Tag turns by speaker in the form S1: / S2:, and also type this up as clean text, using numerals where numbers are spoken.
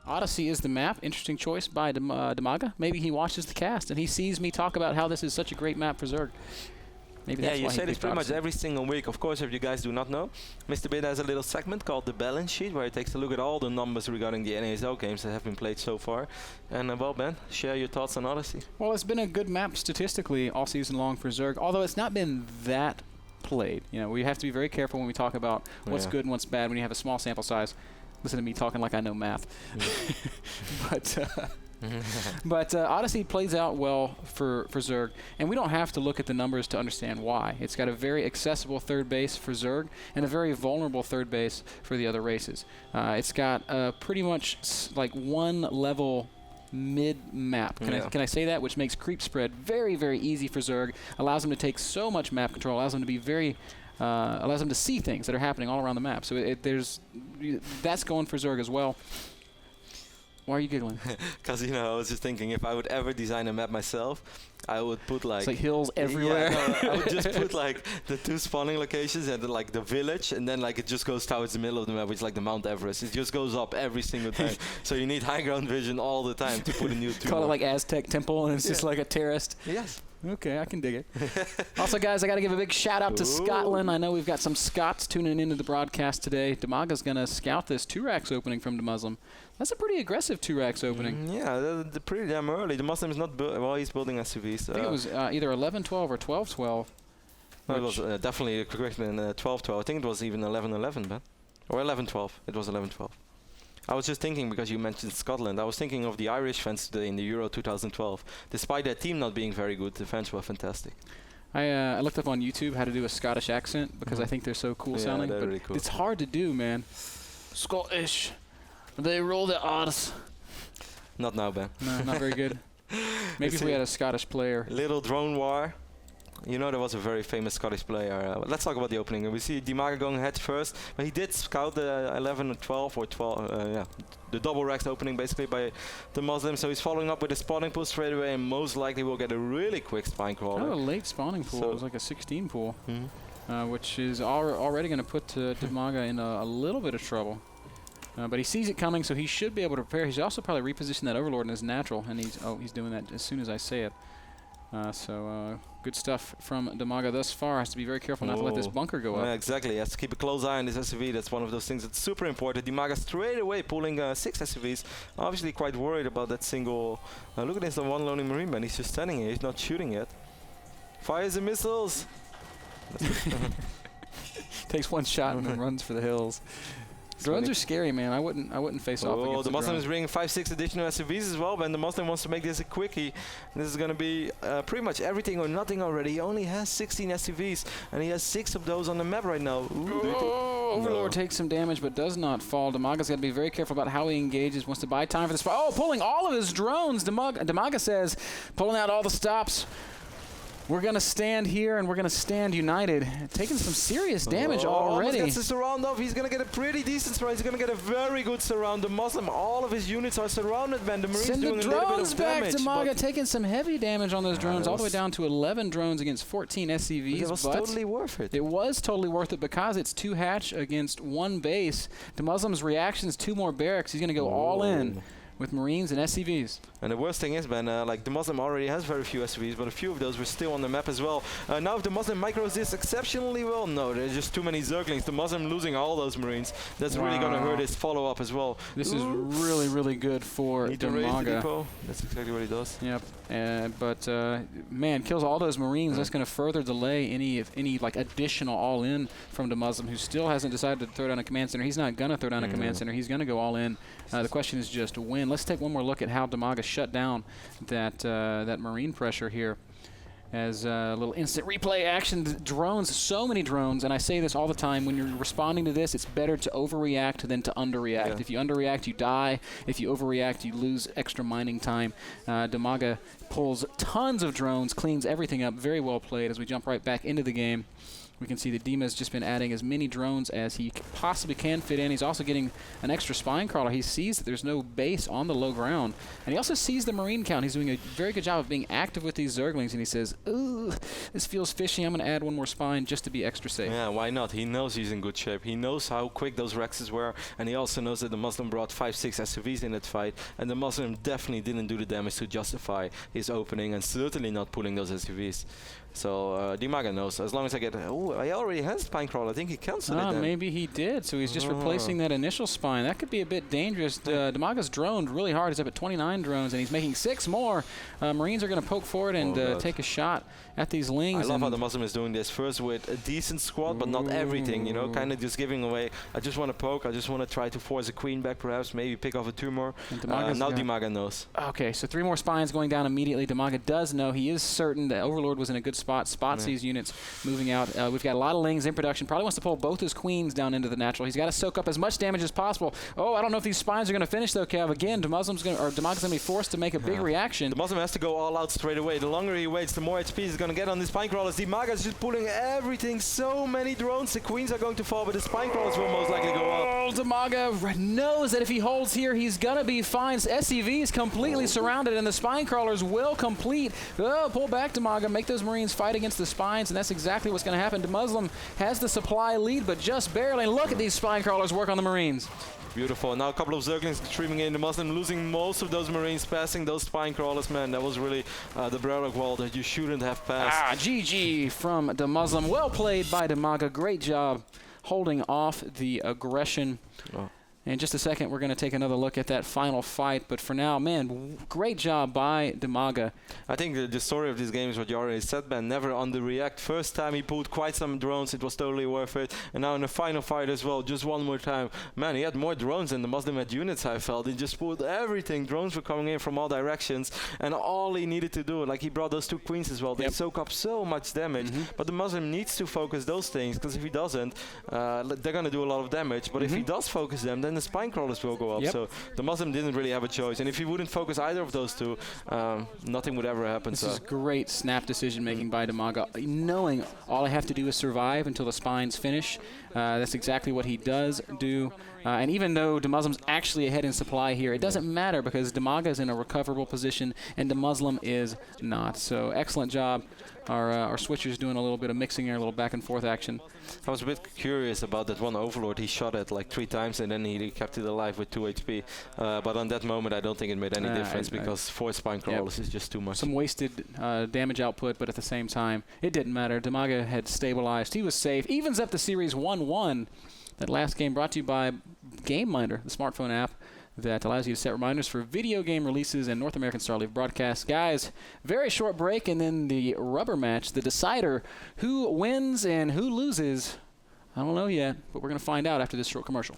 S1: Odyssey is the map. Interesting choice by Dimaga. Maybe he watches the cast and he sees me talk about how this is such a great map for Zerg. Maybe that's
S2: you
S1: why
S2: say
S1: he
S2: this pretty much
S1: Odyssey.
S2: every single week. Of course, if you guys do not know, MrBitter has a little segment called the balance sheet where he takes a look at all the numbers regarding the NASL games that have been played so far. And well, Ben, share your thoughts on Odyssey.
S1: Well, it's been a good map statistically all season long for Zerg, although it's not been that played. You know, we have to be very careful when we talk about what's good and what's bad when you have a small sample size. Listen to me talking like I know math. But Odyssey plays out well for Zerg, and we don't have to look at the numbers to understand why. It's got a very accessible third base for Zerg and a very vulnerable third base for the other races. It's got pretty much like one level mid-map. Can I say that? Which makes creep spread very, very easy for Zerg, allows them to take so much map control, allows them to be very allows them to see things that are happening all around the map. So that's going for Zerg as well. Why are you giggling?
S2: Because, you know, I was just thinking if I would ever design a map myself, I would put like...
S1: It's like hills everywhere.
S2: Yeah, no, I would just put like the 2 spawning locations and like the village, and then like it just goes towards the middle of the map, which is like the Mount Everest. It just goes up every single time. So you need high ground vision all the time to put a new...
S1: Call it like Aztec Temple, and it's just like a terraced...
S2: Yes.
S1: Okay, I can dig it. Also, guys, I got to give a big shout-out to Scotland. I know we've got some Scots tuning into the broadcast today. Dimaga's going to scout this 2-racks opening from DeMuslim. That's a pretty aggressive 2-racks opening.
S2: Yeah, they're pretty damn early. DeMuslim is not well, he's building SUVs.
S1: I think it was either 11-12 or 12-12.
S2: No, it was definitely correct in 12-12. I think it was even 11-11, man. Or 11-12. It was 11-12. I was just thinking, because you mentioned Scotland, I was thinking of the Irish fans today in the Euro 2012. Despite their team not being very good, the fans were fantastic.
S1: I looked up on YouTube how to do a Scottish accent because I think they're so cool sounding.
S2: They're
S1: but
S2: really cool.
S1: It's hard to do, man. Scottish. They roll the R's.
S2: Not now, Ben.
S1: No, not very good. Maybe if we had a Scottish player.
S2: Little drone war. You know, there was a very famous Scottish player. Let's talk about the opening. We see Dimaga going head first, but he did scout the 11 or 12 or 12, the double racks opening basically by the Muslim. So he's following up with a spawning pool straight away, and most likely will get a really quick spine crawler.
S1: Oh, a late spawning pool.
S2: So
S1: it was like a 16 pool, which is already going to put Dimaga in a little bit of trouble. But he sees it coming, so he should be able to prepare. He's also probably repositioned that Overlord in his natural, and he's doing that as soon as I say it. Good stuff from Dimaga thus far. Has to be very careful not to let this bunker go up.
S2: Yeah, exactly. He has to keep a close eye on this SUV. That's one of those things that's super important. Dimaga straight away pulling 6 SUVs. Obviously quite worried about that single. Look at this, the one lonely Marine man. He's just standing here. He's not shooting yet. Fires the missiles.
S1: Takes one shot and then runs for the hills. Drones are scary, man. I wouldn't face off against
S2: the Muslim is bringing 5-6 additional SUVs as well, and the Muslim wants to make this a quickie. This is going to be pretty much everything or nothing already. He only has 16 SUVs, and he has 6 of those on the map right now.
S1: Overlord takes some damage, but does not fall. Dimaga's got to be very careful about how he engages. Wants to buy time for the spot. Oh, pulling all of his drones. Dimaga says, pulling out all the stops. We're going to stand here, and we're going to stand united. Taking some serious damage already.
S2: Gets the surround off. He's going to get a pretty decent surround. He's going to get a very good surround. The Muslim, all of his units are surrounded, man. The Marines
S1: Send
S2: doing
S1: the
S2: a little bit
S1: drones
S2: of
S1: back.
S2: damage.
S1: Dimaga taking some heavy damage on those drones, all the way down to 11 drones against 14 SCVs.
S2: It was totally worth it.
S1: It was totally worth it because it's 2 hatch against 1 base. The Muslim's reactions, 2 more barracks. He's going to go all in with Marines and SCVs.
S2: And the worst thing is, Ben, like the Muslim already has very few SUVs, but a few of those were still on the map as well. Now if the Muslim micros this exceptionally well, no, there's just too many Zerglings. The Muslim losing all those Marines, that's really going to hurt his follow-up as well.
S1: This is really, really good for Dimaga.
S2: That's exactly what he does.
S1: Yep. But man, kills all those Marines. That's going to further delay any like additional all-in from the Muslim, who still hasn't decided to throw down a command center. He's not going to throw down a command center. He's going to go all in. The question is just when. Let's take one more look at how Dimaga shut down that Marine pressure here. As a little instant replay action. Drones, so many drones, and I say this all the time, when you're responding to this, it's better to overreact than to underreact. Yeah. If you underreact, you die. If you overreact, you lose extra mining time. Dimaga pulls tons of drones, cleans everything up. Very well played as we jump right back into the game. We can see that Dima's just been adding as many drones as he possibly can fit in. He's also getting an extra spine crawler. He sees that there's no base on the low ground. And he also sees the Marine count. He's doing a very good job of being active with these Zerglings. And he says, ooh, this feels fishy. I'm going to add one more spine just to be extra safe.
S2: Yeah, why not? He knows he's in good shape. He knows how quick those Rexes were. And he also knows that the Muslim brought 5-6 SUVs in that fight. And the Muslim definitely didn't do the damage to justify his opening. And certainly not pulling those SUVs. So Dimaga knows. As long as I get... Oh, I already has spine crawl. I think he canceled it then.
S1: Maybe he did. So he's just replacing that initial spine. That could be a bit dangerous. Dimaga's droned really hard. He's up at 29 drones, and he's making 6 more. Marines are going to poke forward and take a shot at these Lings.
S2: I love how the Muslim is doing this. First with a decent squad, but not everything, you know, kind of just giving away. I just want to poke. I just want to try to force a queen back, perhaps. Maybe pick off a tumor. Now Dimaga knows.
S1: Okay, so 3 more spines going down immediately. Dimaga does know. He is certain that Overlord was in a good spot. Spots these units moving out. We've got a lot of Lings in production. Probably wants to pull both his queens down into the natural. He's got to soak up as much damage as possible. Oh, I don't know if these spines are going to finish though, Kev. Again, Dimaga's going to be forced to make a big reaction.
S2: The Muslim has to go all out straight away. The longer he waits, the more HP he's going to get on the spine crawlers. Dimaga's just pulling everything. So many drones. The queens are going to fall, but the spine crawlers will most likely go up.
S1: Oh, Dimaga knows that if he holds here, he's going to be fine. SCV is completely surrounded, and the spine crawlers will complete. Oh, pull back, Dimaga. Make those Marines fight against the spines, and that's exactly what's going to happen. DeMuslim has the supply lead, but just barely. And look at these spine crawlers work on the Marines.
S2: Beautiful. Now a couple of Zerglings streaming in. The Muslim losing most of those Marines, passing those spine crawlers. Man, that was really the Brerlock wall that you shouldn't have passed.
S1: GG from DeMuslim. Well played by Dimaga. Great job holding off the aggression. In just a second, we're going to take another look at that final fight. But for now, man, great job by Dimaga.
S2: I think the story of this game is what you already said, man. Never underreact. First time he pulled quite some drones. It was totally worth it. And now in the final fight as well, just one more time. Man, he had more drones than the Muslim had units, I felt. He just pulled everything. Drones were coming in from all directions. And all he needed to do, like he brought those 2 queens as well. They soak up so much damage. But the Muslim needs to focus those things, because if he doesn't, they're going to do a lot of damage. But if he does focus them, then the spine crawlers will go up. So the Muslim didn't really have a choice. And if he wouldn't focus either of those 2, nothing would ever happen.
S1: This is great snap decision making by Dimaga. Knowing all I have to do is survive until the spines finish. That's exactly what he does do. And even though DeMuslim's actually ahead in supply here, it doesn't matter because Dimaga is in a recoverable position and DeMuslim is not. So excellent job. Our switcher's doing a little bit of mixing here, a little back and forth action.
S2: I was a bit curious about that one Overlord. He shot it like 3 times and then he kept it alive with 2 HP. But on that moment, I don't think it made any difference because 4 spine crawlers is just too much.
S1: Some wasted damage output, but at the same time, it didn't matter. Dimaga had stabilized. He was safe. Evens up the series 1-1. That last game brought to you by GameMinder, the smartphone app that allows you to set reminders for video game releases and North American Star League broadcasts. Guys, very short break, and then the rubber match, the decider. Who wins and who loses, I don't know yet, but we're going to find out after this short commercial.